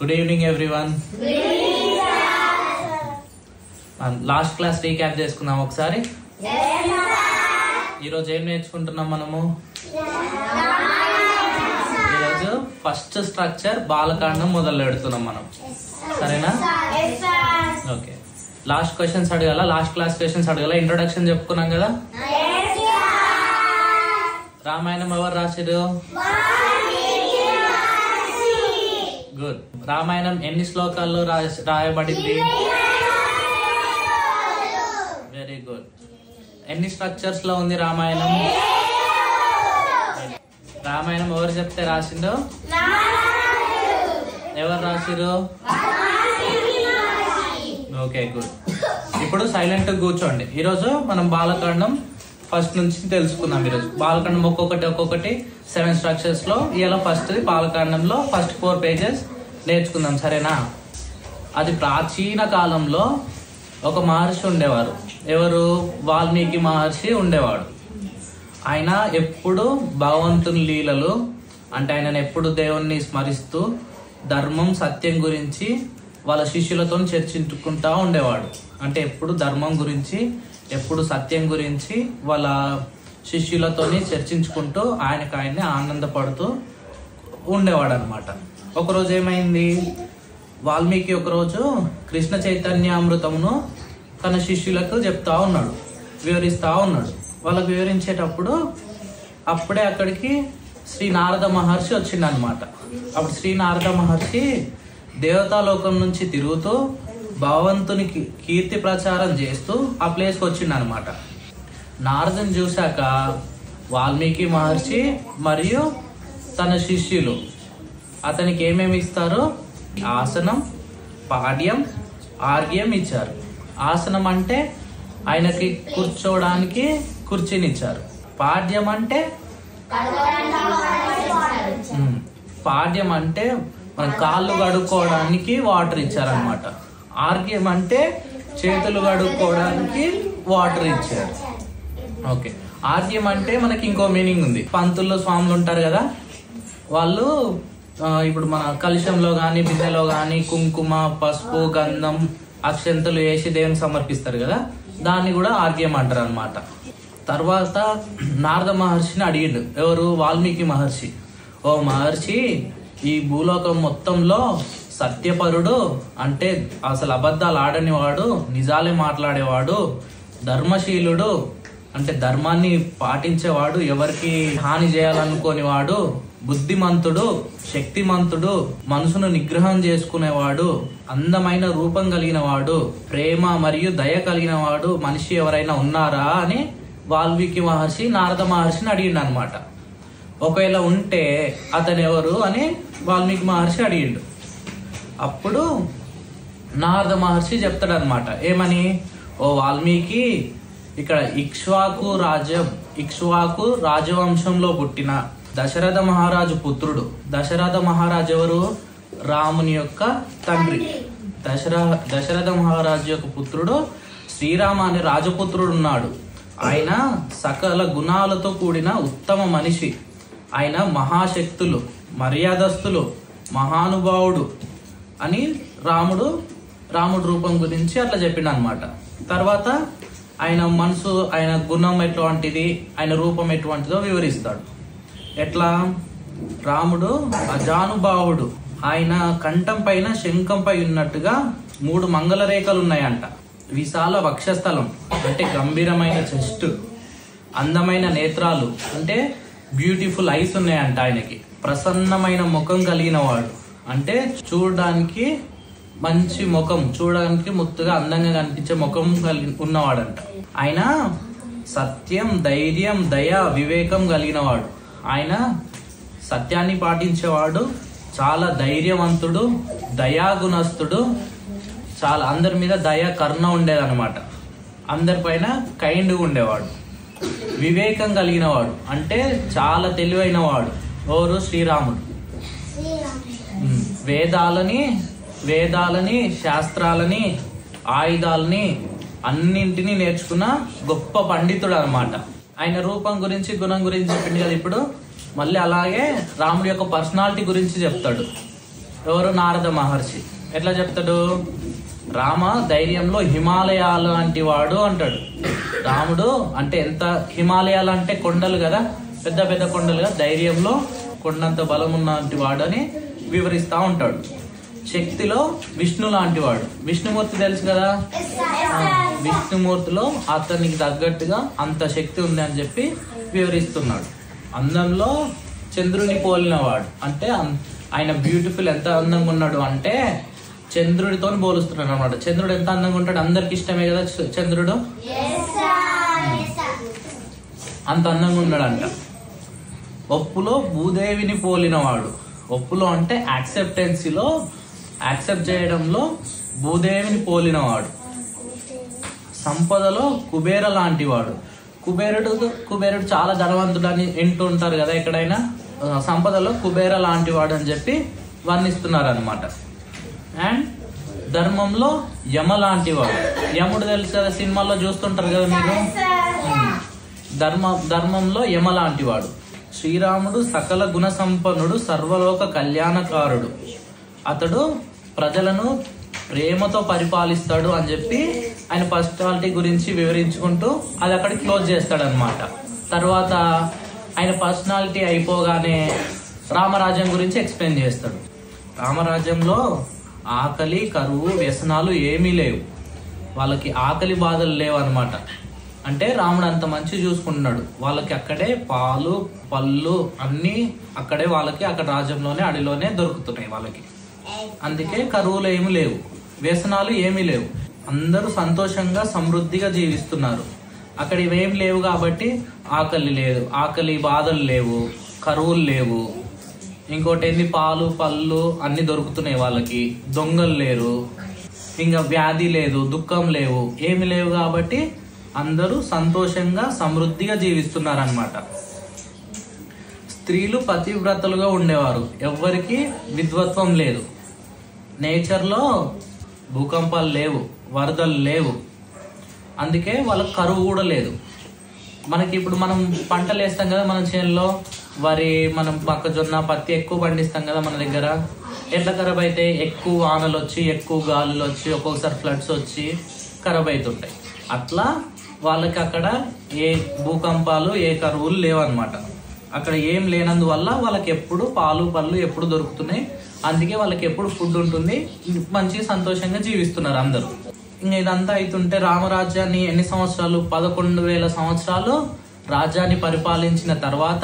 Good evening everyone. Good evening sir. Last class recap చేసుకుందాం ఒకసారి. Yes sir. ఈ రోజు ఏం నేర్చుకుంటున్నాం మనము? ఈ రోజు ఫస్ట్ స్ట్రక్చర్ బాలకాండం మొదలు పెడుతున్నాం మనం. సరేనా? Yes sir. Okay. Last questions అడగాల, లాస్ట్ క్లాస్ క్వశ్చన్స్ అడగాల. ఇంట్రొడక్షన్ చెప్పుకున్నాం కదా. Yes sir. రామాయణం ఎవరు రాసిరు? గుడ్. రామాయణం ఎన్ని శ్లోకాల్లో రాయబడింది? Very good. ఎన్ని స్ట్రక్చర్స్ లో ఉంది రామాయణం? రామాయణం ఎవరు చెప్తే రాసిందో? ఎవరు రాసిరు? Okay good. ఇప్పుడు సైలెంట్ కూర్చోండి. ఈరోజు మనం బాలకాండం ఫస్ట్ నుంచి తెలుసుకుందాం. ఈరోజు బాలకాండం ఒక్కొక్కటి 7 స్ట్రక్చర్స్ లో ఇలా ఫస్ట్ బాలకాండంలో ఫస్ట్ 4 పేజెస్ నేర్చుకుందాం. సరేనా? అది ప్రాచీన కాలంలో ఒక మహర్షి ఉండేవారు. ఎవరు? వాల్మీకి మహర్షి ఉండేవాడు. ఆయన ఎప్పుడు భగవంతుని లీలలు అంటే ఆయన ఎప్పుడు దేవుణ్ణి స్మరిస్తూ ధర్మం సత్యం గురించి వాళ్ళ శిష్యులతో చర్చించుకుంటా ఉండేవాడు. అంటే ఎప్పుడు ధర్మం గురించి ఎప్పుడు సత్యం గురించి వాళ్ళ శిష్యులతోని చర్చించుకుంటూ ఆయనని ఆనందపడుతూ ఉండేవాడు అనమాట. ఒకరోజు ఏమైంది? వాల్మీకి ఒకరోజు కృష్ణ చైతన్యామృతమును తన శిష్యులకు చెప్తా ఉన్నాడు, వివరిస్తా ఉన్నాడు. వాళ్ళకు వివరించేటప్పుడు అప్పుడే అక్కడికి శ్రీ నారద మహర్షి వచ్చిండు అనమాట. అప్పుడు శ్రీ నారద మహర్షి దేవతాలోకం నుంచి తిరుగుతూ భగవంతునికి కీర్తి ప్రచారం చేస్తూ ఆ ప్లేస్కి వచ్చిండు అనమాట. నారదుని చూశాక వాల్మీకి మహర్షి మరియు తన శిష్యులు అతనికి ఏమేమి ఇస్తారు? ఆసనం, పాడ్యం, ఆర్గ్యం ఇచ్చారు. ఆసనం అంటే ఆయనకి కూర్చోవడానికి కుర్చీనిచ్చారు. పాడ్యం అంటే మన కాళ్ళు కడుక్కోవడానికి వాటర్ ఇచ్చారనమాట. ఆర్గ్యం అంటే చేతులు కడుక్కోవడానికి వాటర్ ఇచ్చారు. ఓకే. ఆర్గ్యం అంటే మనకి ఇంకో మీనింగ్ ఉంది. పంతుల్లో స్వాములు ఉంటారు కదా, వాళ్ళు ఇప్పుడు మన కలశంలో కానీ బిందెలో కానీ కుంకుమ, పసుపు, గంధం, అక్షంతలు వేసి దేవుని సమర్పిస్తారు కదా, దాన్ని కూడా ఆర్గ్యం అంటారు అనమాట. తర్వాత నారద మహర్షిని అడిగిండు. ఎవరు? వాల్మీకి మహర్షి. ఓ మహర్షి, ఈ భూలోకం మొత్తంలో సత్యపరుడు అంటే అసలు అబద్ధాలు ఆడని వాడు, నిజాలే మాట్లాడేవాడు, ధర్మశీలుడు అంటే ధర్మాన్ని పాటించేవాడు, ఎవరికి హాని చేయాలనుకోని వాడు, బుద్ధిమంతుడు, శక్తిమంతుడు, మనసును నిగ్రహం చేసుకునేవాడు, అందమైన రూపం కలిగిన వాడు, ప్రేమ మరియు దయ కలిగిన వాడు మనిషి ఎవరైనా ఉన్నారా అని వాల్మీకి మహర్షి నారద మహర్షిని అడిగిండు అనమాట. ఒకవేళ ఉంటే అతను ఎవరు అని వాల్మీకి మహర్షి అడిగిండు. అప్పుడు నారద మహర్షి చెప్తాడు అనమాట. ఏమని? ఓ వాల్మీకి, ఇక్కడ ఇక్ష్వాకు రాజవంశంలో పుట్టిన దశరథ మహారాజు పుత్రుడు. దశరథ మహారాజు ఎవరు? రాముని యొక్క తండ్రి. దశరథ మహారాజు యొక్క పుత్రుడు శ్రీరామ అనే రాజపుత్రుడు ఉన్నాడు. ఆయన సకల గుణాలతో కూడిన ఉత్తమ మనిషి. ఆయన మహాశక్తులు, మర్యాదస్తులు, మహానుభావుడు అని రాముడు రూపం గురించి అట్లా చెప్పిండు అనమాట. తర్వాత ఆయన మనసు, ఆయన గుణం ఎటువంటిది, ఆయన రూపం ఎటువంటిదో వివరిస్తాడు. ఎట్లా? రాముడు అజానుభావుడు. ఆయన కంఠం పైన శంఖంపై ఉన్నట్టుగా 3 మంగళ రేఖలు ఉన్నాయంట. విశాల వక్షస్థలం అంటే గంభీరమైన చెస్ట్, అందమైన నేత్రాలు అంటే బ్యూటిఫుల్ ఐస్ ఉన్నాయంట ఆయనకి. ప్రసన్నమైన ముఖం కలిగిన వాడు అంటే చూడడానికి మంచి ముఖం, చూడడానికి ముత్తుగా అందంగా కనిపించే ముఖం ఉన్నవాడంట. ఆయన సత్యం, ధైర్యం, దయ, వివేకం కలిగిన వాడు. ఆయన సత్యాన్ని పాటించేవాడు, చాలా ధైర్యవంతుడు, దయాగుణస్తుడు, చాలా అందరి మీద దయ, కరుణ ఉండేదన్నమాట. అందరిపైన కైండ్గా ఉండేవాడు. వివేకం కలిగిన వాడు అంటే చాలా తెలివైన వాడు. ఎవరు? శ్రీరాముడు. వేదాలని, శాస్త్రాలని, ఆయుధాలని అన్నింటినీ నేర్చుకున్న గొప్ప పండితుడు అనమాట. ఆయన రూపం గురించి, గుణం గురించి చెప్పింది కదా. ఇప్పుడు మళ్ళీ అలాగే రాముడి యొక్క పర్సనాలిటీ గురించి చెప్తాడు. ఎవరు? నారద మహర్షి. ఎట్లా చెప్తాడు? రామ ధైర్యంలో హిమాలయాలు లాంటి వాడు అంటాడు. రాముడు అంటే ఎంత హిమాలయాలు అంటే కొండలు కదా, పెద్ద పెద్ద కొండలుగా, ధైర్యంలో కొండంత బలం ఉన్నంటి వాడు అని వివరిస్తా ఉంటాడు. శక్తిలో విష్ణు లాంటి వాడు. విష్ణుమూర్తి తెలుసు కదా, విష్ణుమూర్తిలో అతనికి తగ్గట్టుగా అంత శక్తి ఉంది అని చెప్పి వివరిస్తున్నాడు. అందంలో చంద్రుని పోలినవాడు, అంటే ఆయన బ్యూటిఫుల్, ఎంత అందంగా ఉన్నాడు అంటే చంద్రుడితో పోలుస్తున్నాడు అనమాట. చంద్రుడు ఎంత అందంగా ఉంటాడు, అందరికి ఇష్టమే కదా చంద్రుడు, అంత అందంగా ఉన్నాడంట. ఒప్పులో భూదేవిని పోలినవాడు. ఒప్పులో అంటే యాక్సెప్టెన్సీలో, యాక్సెప్ట్ చేయడంలో భూదేవిని పోలినవాడు. సంపదలో కుబేర లాంటి వాడు. కుబేరుడు చాలా ధనవంతుడు అని వింటూ ఉంటారు కదా ఎక్కడైనా. సంపదలో కుబేర లాంటి వాడు అని చెప్పి వర్ణిస్తున్నారు అనమాట. అండ్ ధర్మంలో యమ లాంటి వాడు. యముడు తెలుసు కదా, సినిమాల్లో చూస్తుంటారు కదా మీరు. ధర్మంలో యమ లాంటి వాడు. శ్రీరాముడు సకల గుణ సంపన్నుడు, సర్వలోక కళ్యాణకారుడు. అతడు ప్రజలను ప్రేమతో పరిపాలిస్తాడు అని చెప్పి ఆయన పర్సనాలిటీ గురించి వివరించుకుంటూ అది అక్కడ క్లోజ్ చేస్తాడు అనమాట. తర్వాత ఆయన పర్సనాలిటీ అయిపోగానే రామరాజ్యం గురించి ఎక్స్ప్లెయిన్ చేస్తాడు. రామరాజ్యంలో ఆకలి, కరువు, వ్యసనాలు ఏమీ లేవు. వాళ్ళకి ఆకలి బాధలు లేవు అనమాట. అంటే రాముడు అంత మంచి చూసుకుంటున్నాడు. వాళ్ళకి అక్కడే పాలు, పళ్ళు అన్నీ అక్కడే వాళ్ళకి అక్కడ రాజ్యంలోనే, అడవిలోనే దొరుకుతున్నాయి వాళ్ళకి. అందుకే కరువులు ఏమి లేవు, వ్యసనాలు ఏమీ లేవు. అందరూ సంతోషంగా సమృద్ధిగా జీవిస్తున్నారు. అక్కడ ఇవేం లేవు కాబట్టి ఆకలి లేదు, ఆకలి బాధలు లేవు, కరువులు లేవు. ఇంకోటి ఏంది, పాలు, పళ్ళు అన్ని దొరుకుతున్నాయి వాళ్ళకి. దొంగలు లేరు, ఇంకా వ్యాధి లేదు, దుఃఖం లేవు, ఏమి లేవు కాబట్టి అందరూ సంతోషంగా సమృద్ధిగా జీవిస్తున్నారు అన్నమాట. స్త్రీలు పతివ్రతలుగా ఉండేవారు. ఎవ్వరికి విద్వత్వం లేదు. నేచర్లో భూకంపాలు లేవు, వరదలు లేవు. అందుకే వాళ్ళకి కరువు కూడా లేదు. మనకి ఇప్పుడు మనం పంటలు వేస్తాం కదా మన చేనులో, వరి, మనం మొక్కజొన్న, పత్తి ఎక్కువ పండిస్తాం కదా మన దగ్గర. ఎట్లా ఖరాబ్ అయితే, ఎక్కువ వానలు వచ్చి, ఎక్కువ గాలులు వచ్చి, ఒక్కొక్కసారి ఫ్లడ్స్ వచ్చి ఖరాబ్ అవుతుంటాయి. అట్లా వాళ్ళకి అక్కడ ఏ భూకంపాలు, ఏ కరువులు లేవన్నమాట. అక్కడ ఏం లేనందువల్ల వాళ్ళకి ఎప్పుడు పాలు, పళ్ళు ఎప్పుడు దొరుకుతున్నాయి. అందుకే వాళ్ళకి ఎప్పుడు ఫుడ్ ఉంటుంది, మంచిగా సంతోషంగా జీవిస్తున్నారు అందరూ. ఇంకా ఇదంతా అవుతుంటే రామరాజ్యాన్ని ఎన్ని సంవత్సరాలు, 11,000 సంవత్సరాలు రాజ్యాన్ని పరిపాలించిన తర్వాత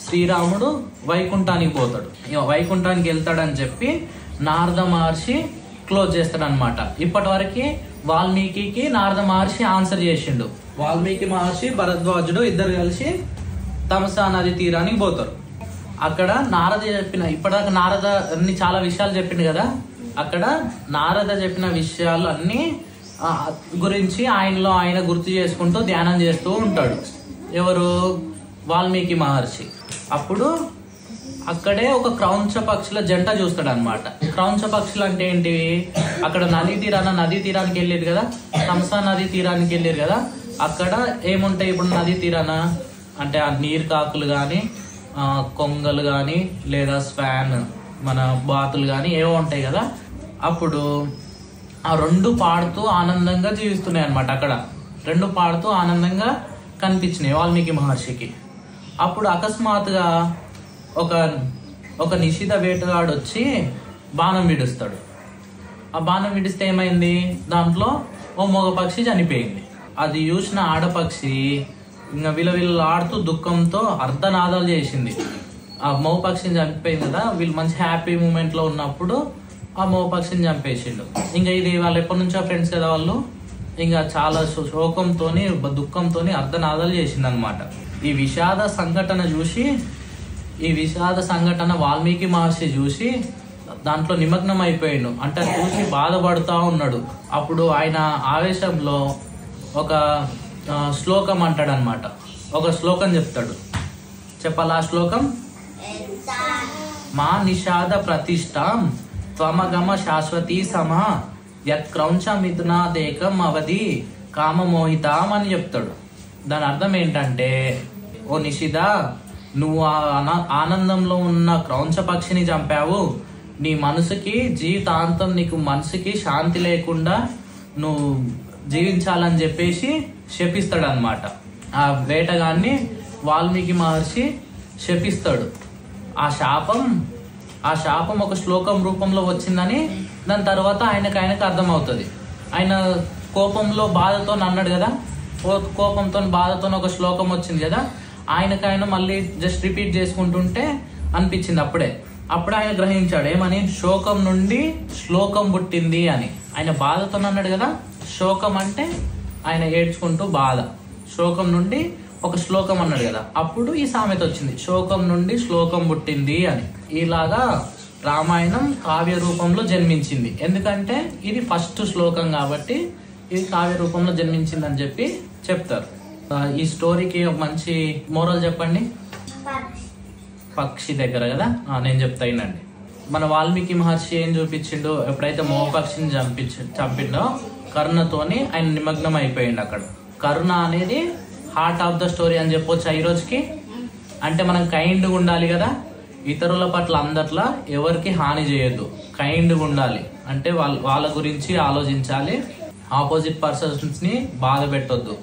శ్రీరాముడు వైకుంఠానికి పోతాడు. వైకుంఠానికి వెళ్తాడని చెప్పి నారద మహర్షి క్లోజ్ చేస్తాడు అనమాట. ఇప్పటి వరకు వాల్మీకి నారద మహర్షి ఆన్సర్ చేసిండు. వాల్మీకి మహర్షి, భరద్వాజుడు ఇద్దరు కలిసి తమసా నది తీరానికి పోతారు. అక్కడ నారద చెప్పిన, ఇప్పటిదాకా నారద అన్ని చాలా విషయాలు చెప్పిండు కదా, అక్కడ నారద చెప్పిన విషయాలు అన్ని గురించి ఆయనలో ఆయన గుర్తు చేసుకుంటూ ధ్యానం చేస్తూ ఉంటాడు. ఎవరు? వాల్మీకి మహర్షి. అప్పుడు అక్కడే ఒక క్రౌంచ పక్షుల జంట చూస్తాడు అనమాట. క్రౌంచ పక్షులు అంటే ఏంటివి? అక్కడ నదీ తీరానికి వెళ్ళేది కదా, తమసా నది తీరానికి వెళ్ళారు కదా. అక్కడ ఏముంటాయి ఇప్పుడు నదీ తీరాన అంటే ఆ నీరు కాకులు కానీ, కొంగలు కానీ, లేదా స్వాన్, మన బాతులు కానీ ఏవో ఉంటాయి కదా. అప్పుడు ఆ రెండు పాడుతూ ఆనందంగా జీవిస్తున్నాయి అనమాట. అక్కడ రెండు పాడుతూ ఆనందంగా కనిపించినాయి వాల్మీకి మహర్షికి. అప్పుడు అకస్మాత్తుగా ఒక నిషిధ వేటగాడు వచ్చి బాణం విడుస్తాడు. ఆ బాణం విడిస్తే ఏమైంది, దాంట్లో ఓ మగ పక్షి చనిపోయింది. అది చూసిన ఆడపక్షి ఇంకా విలవిల్లాడుతూ దుఃఖంతో అర్ధనాదాలు చేసింది. ఆ మగ పక్షిని చంపిపోయింది కదా, వీళ్ళు మంచి హ్యాపీ మూమెంట్ లో ఉన్నప్పుడు ఆ మగ పక్షిని చంపేసిండు. ఇంకా ఇది వాళ్ళు ఎప్పటి నుంచో ఫ్రెండ్స్ కదా వాళ్ళు, ఇంకా చాలా శోకంతోని, దుఃఖంతోని అర్ధనాదాలు చేసింది అనమాట. ఈ విషాద సంఘటన వాల్మీకి మహర్షి చూసి దాంట్లో నిమగ్నం అయిపోయాడు. అంటే చూసి బాధపడుతూ ఉన్నాడు. అప్పుడు ఆయన ఆవేశంలో ఒక శ్లోకం అంటాడు అనమాట. ఒక శ్లోకం చెప్తాడు. చెప్పాలా ఆ శ్లోకం? మా నిషాద ప్రతిష్టాం త్వమగమ శాశ్వతీ సమా యత్క్రౌంచ మిథునాదేకం అవధి కామమోహితాం అని చెప్తాడు. దాని అర్థం ఏంటంటే, ఓ నిషిద, నువ్వు ఆనందంలో ఉన్న క్రౌంచ పక్షిని చంపావు, నీ మనసుకి జీవితాంతం నీకు మనసుకి శాంతి లేకుండా నువ్వు జీవించాలని చెప్పేసి శపిస్తాడు అనమాట. ఆ వేటగాన్ని వాల్మీకి మహర్షి శపిస్తాడు. ఆ శాపం ఒక శ్లోకం రూపంలో వచ్చిందని దాని తర్వాత ఆయనకు అర్థమవుతుంది. ఆయన కోపంలో బాధతో అన్నాడు కదా, కోపంతో బాధతో ఒక శ్లోకం వచ్చింది కదా, ఆయన మళ్ళీ జస్ట్ రిపీట్ చేసుకుంటుంటే అనిపించింది. అప్పుడే ఆయన గ్రహించాడు ఏమని, శోకం నుండి శ్లోకం పుట్టింది అని. ఆయన బాధతో అన్నాడు కదా, శోకం అంటే ఆయన ఏడ్చుకుంటూ బాధ, శోకం నుండి ఒక శ్లోకం అన్నాడు కదా, అప్పుడు ఈ సామెత వచ్చింది, శోకం నుండి శ్లోకం పుట్టింది అని. ఇలాగా రామాయణం కావ్య రూపంలో జన్మించింది. ఎందుకంటే ఇది ఫస్ట్ శ్లోకం కాబట్టి ఇది కావ్య రూపంలో జన్మించింది అని చెప్పి చెప్తారు. ఈ స్టోరీకి ఒక మంచి మోరల్ చెప్పండి. పక్షి దగ్గర కదా, నేను చెప్తా వినండి. మన వాల్మీకి మహర్షి ఏం చూపించిండు, ఎప్పుడైతే మోపక్షిని చంపిండో కరుణతోని ఆయన నిమగ్నం అయిపోయిండు అక్కడ. కరుణ అనేది హార్ట్ ఆఫ్ ద స్టోరీ అని చెప్పొచ్చు ఈ రోజుకి. అంటే మనం కైండ్గా ఉండాలి కదా, ఇతరుల పట్ల అందట్లా ఎవరికి హాని చేయొద్దు, కైండ్గా ఉండాలి. అంటే వాళ్ళ గురించి ఆలోచించాలి, ఆపోజిట్ పర్సన్స్ ని బాధ పెట్టొద్దు.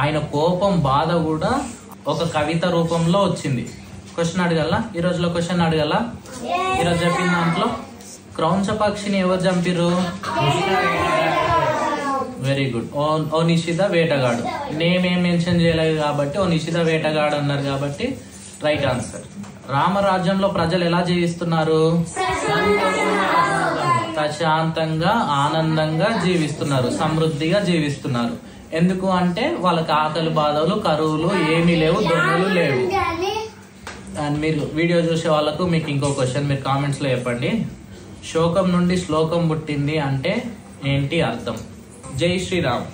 ఆయన కోపం బాధ కూడా ఒక కవిత రూపంలో వచ్చింది. క్వశ్చన్ అడగల, ఈ రోజులో క్వశ్చన్ అడగల. ఈరోజు చెప్పిన దాంట్లో క్రౌంచ పక్షిని ఎవరు చంపిరు? Very good. ఓ నిషిత వేటగాడు. నేమ్ ఏం మెన్షన్ చేయలేదు కాబట్టి ఓ నిషిత వేటగాడు అన్నారు కాబట్టి రైట్ ఆన్సర్. రామరాజ్యంలో ప్రజలు ఎలా జీవిస్తున్నారు? ప్రశాంతంగా ఆనందంగా జీవిస్తున్నారు, సమృద్ధిగా జీవిస్తున్నారు. ఎందుకు అంటే వాళ్ళకి ఆకలి బాధలు కరువులు ఏమీ లేవు, దొంగలు లేవు. అండ్ మీరు వీడియో చూసే వాళ్ళకు మీకు ఇంకో క్వశ్చన్, మీరు కామెంట్స్ లో చెప్పండి. శోకం నుండి శ్లోకం పుట్టింది అంటే ఏంటి అర్థం? జై శ్రీరామ్.